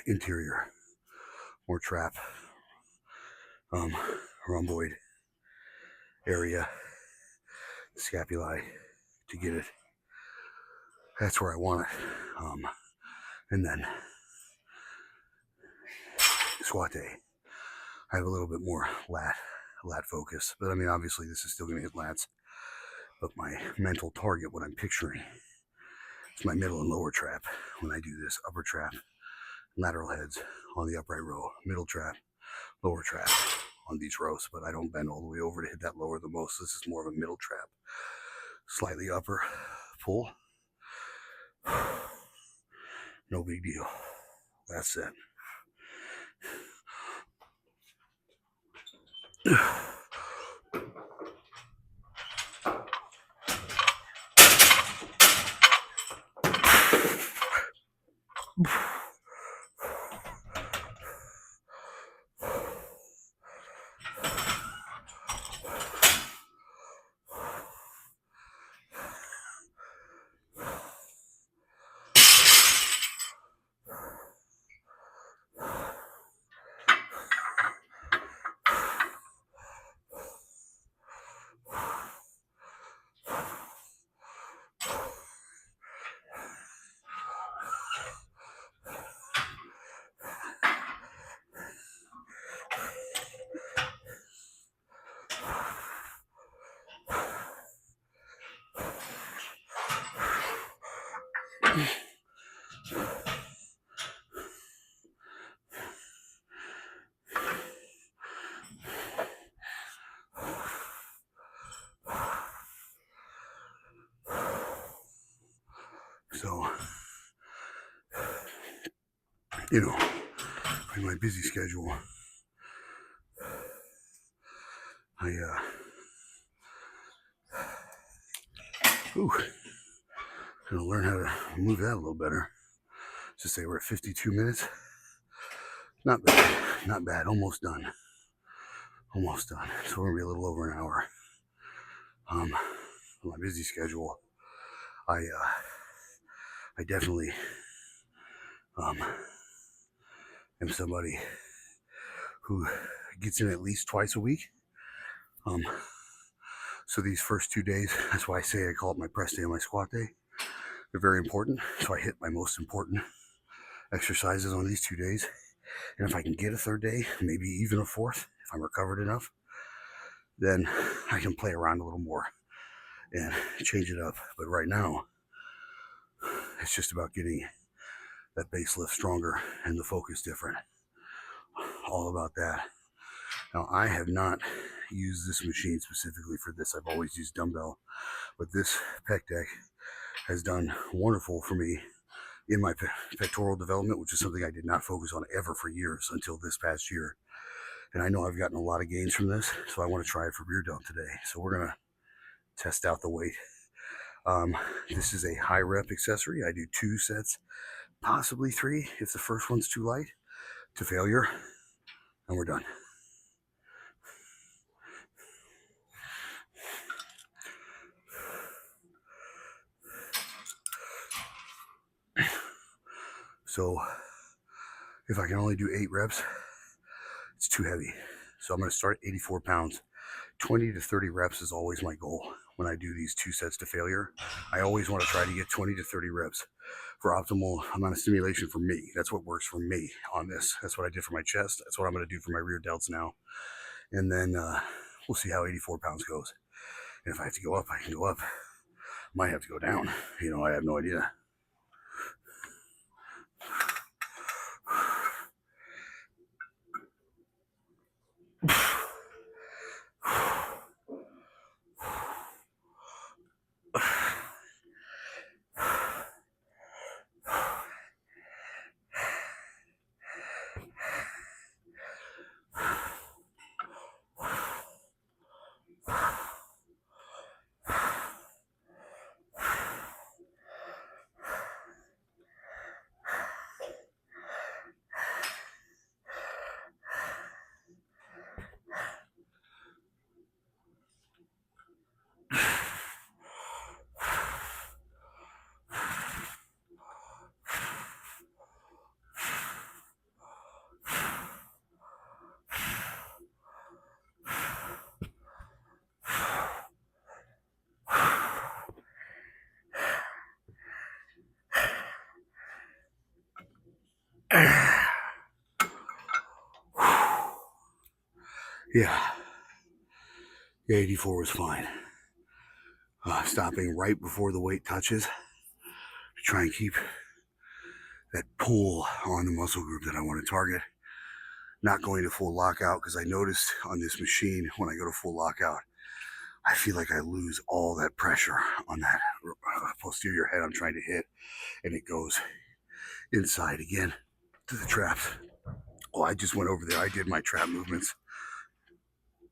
interior, more trap, rhomboid area, scapulae to get it. That's where I want it. And then squat day, I have a little bit more lat focus, but I mean, obviously this is still going to hit lats, but my mental target, what I'm picturing, is my middle and lower trap when I do this. Upper trap, lateral heads on the upright row, middle trap, lower trap on these rows, but I don't bend all the way over to hit that lower the most. This is more of a middle trap, slightly upper, pull. No big deal. That's it. So, you know, in my busy schedule, gonna learn how to move that a little better. Just say we're at 52 minutes. Not bad, almost done. So we're gonna be a little over an hour. My busy schedule, I definitely am somebody who gets in at least twice a week. So these first 2 days, that's why I say I call it my press day and my squat day. They're very important. So I hit my most important exercises on these 2 days. And if I can get a third day, maybe even a fourth, if I'm recovered enough, then I can play around a little more and change it up. But right now, it's just about getting that base lift stronger and the focus different. All about that. Now, I have not used this machine specifically for this. I've always used dumbbell, but this pec deck has done wonderful for me in my pectoral development, which is something I did not focus on ever for years until this past year. And I know I've gotten a lot of gains from this, so I want to try it for rear delt today. So we're going to test out the weight. This is a high rep accessory. I do 2 sets, possibly 3 if the first one's too light, to failure, and we're done. So if I can only do 8 reps, it's too heavy. So I'm going to start at 84 pounds 20 to 30 reps is always my goal when I do these 2 sets to failure. I always want to try to get 20 to 30 reps for optimal amount of stimulation for me. That's what works for me on this. That's what I did for my chest. That's what I'm going to do for my rear delts now. And then we'll see how 84 pounds goes. And if I have to go up, I can go up. Might have to go down. You know, I have no idea. Yeah, 84 was fine. Stopping right before the weight touches to try and keep that pull on the muscle group that I want to target. Not going to full lockout, because I noticed on this machine when I go to full lockout, I feel like I lose all that pressure on that posterior head I'm trying to hit, and it goes inside again to the traps. Well, I just went over there. I did my trap movements.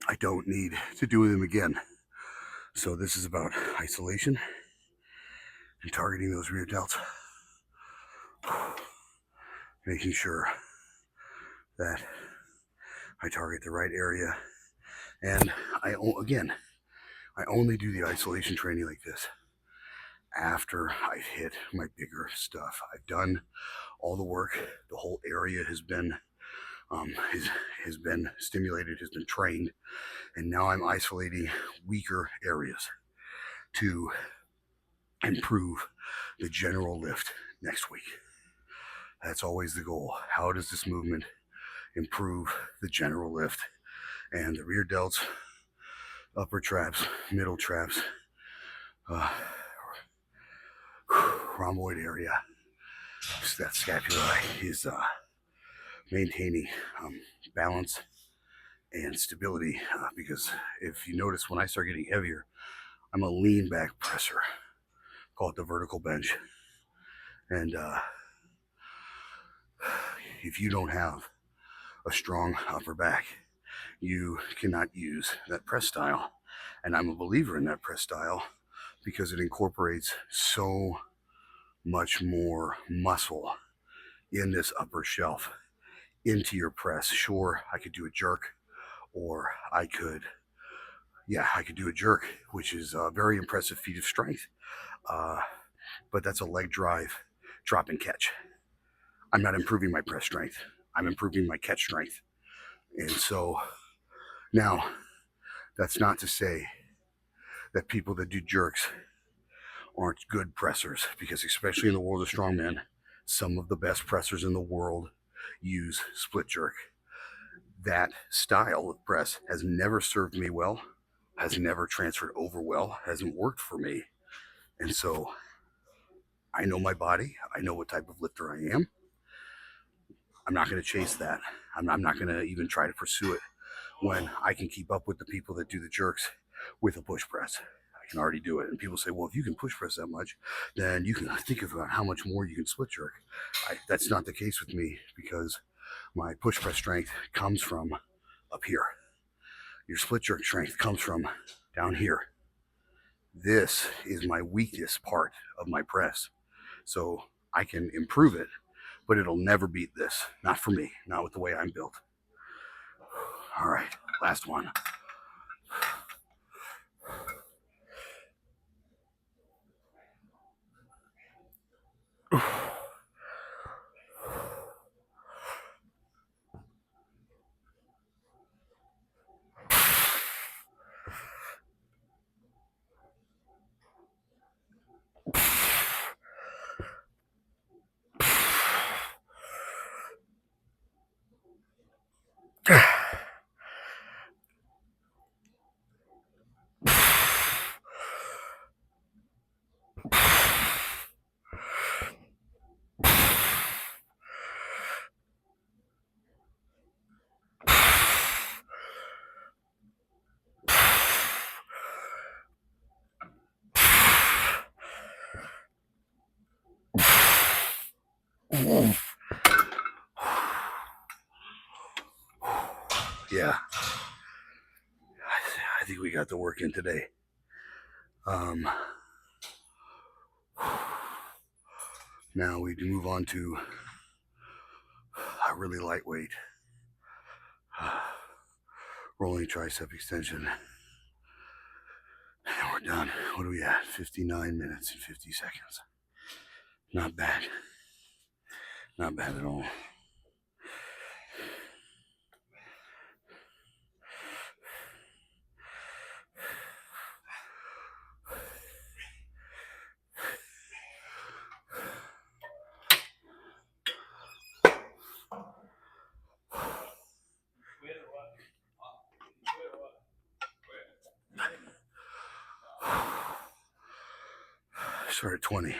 I don't need to do them again. So this is about isolation and targeting those rear delts. Making sure that I target the right area. And I only do the isolation training like this after I've hit my bigger stuff. I've done all the work. The whole area has been stimulated, has been trained, and now I'm isolating weaker areas to improve the general lift next week. That's always the goal. How does this movement improve the general lift and the rear delts, upper traps, middle traps, rhomboid area? So that scapula is maintaining balance and stability, because if you notice, when I start getting heavier, I'm a lean back presser. Call it the vertical bench. And if you don't have a strong upper back, you cannot use that press style. And I'm a believer in that press style because it incorporates so much more muscle in this upper shelf into your press. Sure, I could do a jerk, or I could do a jerk, which is a very impressive feat of strength. But that's a leg drive, drop and catch. I'm not improving my press strength. I'm improving my catch strength. And so now, that's not to say that people that do jerks aren't good pressers, because especially in the world of strongmen, some of the best pressers in the world use split jerk. That style of press has never served me well, has never transferred over well, hasn't worked for me. And so I know my body. I know what type of lifter I am. I'm not going to chase that. I'm not going to even try to pursue it when I can keep up with the people that do the jerks with a push press. I can already do it. And people say, well, if you can push press that much, then you can think about how much more you can split jerk. That's not the case with me, because my push press strength comes from up here. Your split jerk strength comes from down here. This is my weakest part of my press. So I can improve it, but it'll never beat this. Not for me, not with the way I'm built. All right, last one. Yeah, I think we got the work in today. Now we move on to a really lightweight rolling tricep extension. And we're done. What are we at? 59 minutes and 50 seconds. Not bad. Not bad at all. Start at 20.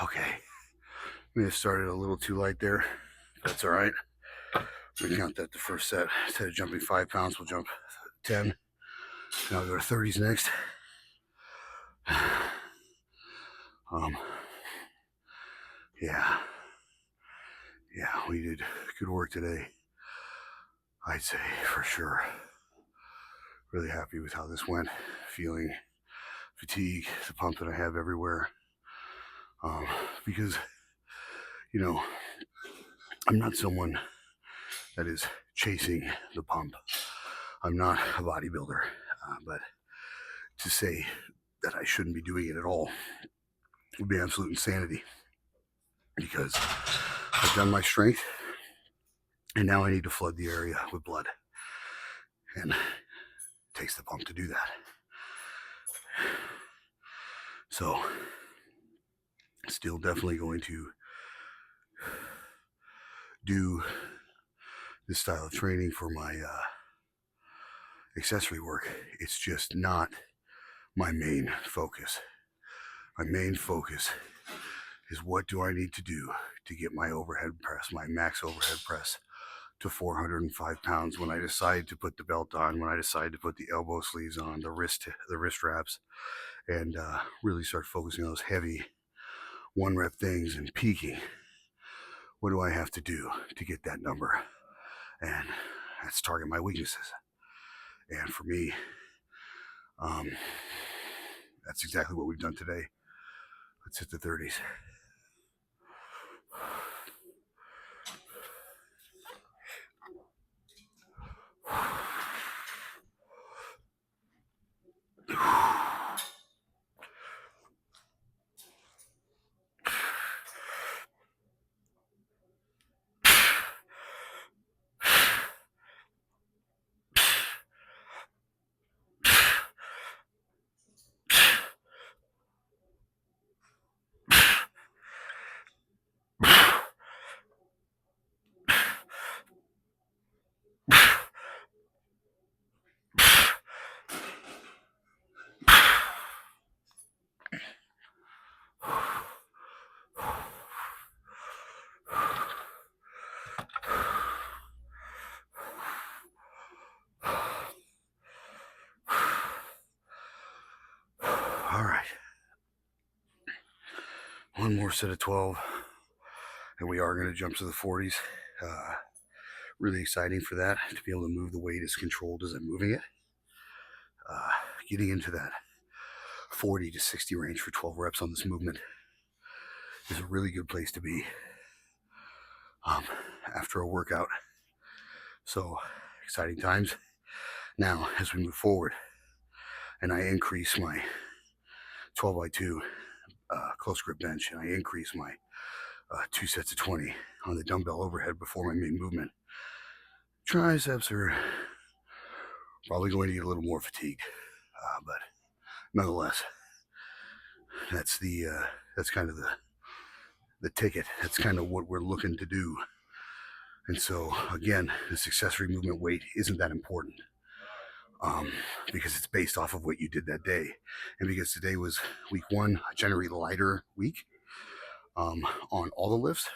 Okay, we have started a little too light there. That's all right. We count that the first set. Instead of jumping 5 pounds, we'll jump 10. And I'll go to 30s next. Yeah, we did good work today. I'd say for sure. Really happy with how this went. Feeling fatigue, the pump that I have everywhere. Because, you know, I'm not someone that is chasing the pump. I'm not a bodybuilder, but to say that I shouldn't be doing it at all would be absolute insanity, because I've done my strength and now I need to flood the area with blood, and it takes the pump to do that. So still definitely going to do this style of training for my accessory work. It's just not my main focus. My main focus is what do I need to do to get my overhead press, my max overhead press, to 405 pounds when I decide to put the belt on, when I decide to put the elbow sleeves on, the wrist wraps, and really start focusing on those heavy 1-rep things and peaking. What do I have to do to get that number? And that's target my weaknesses. And for me, that's exactly what we've done today. Let's hit the 30s. All right. One more set of 12, And we are going to jump to the 40s. Really exciting for that, to be able to move the weight as controlled as I'm moving it. Getting into that 40 to 60 range for 12 reps on this movement is a really good place to be after a workout. So exciting times. Now, as we move forward and I increase my 12 by 2 close grip bench, and I increase my 2 sets of 20 on the dumbbell overhead before my main movement, triceps are probably going to get a little more fatigued, but nonetheless, that's kind of the ticket. That's kind of what we're looking to do. And so again, this accessory movement weight isn't that important, because it's based off of what you did that day, and because today was week 1, generally lighter week on all the lifts.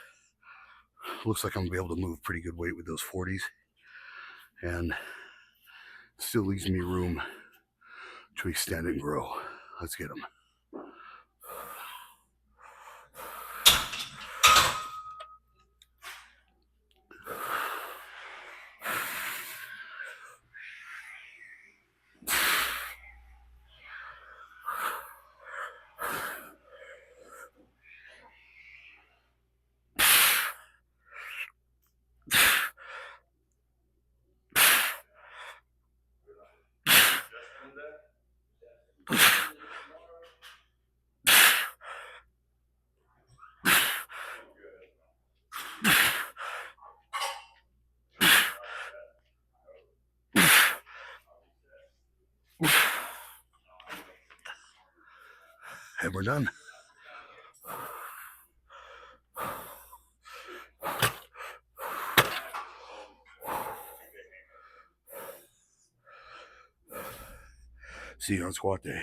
Looks like I'm gonna be able to move pretty good weight with those 40s, and still leaves me room to extend and grow. Let's get them. And we're done. See you on squat day.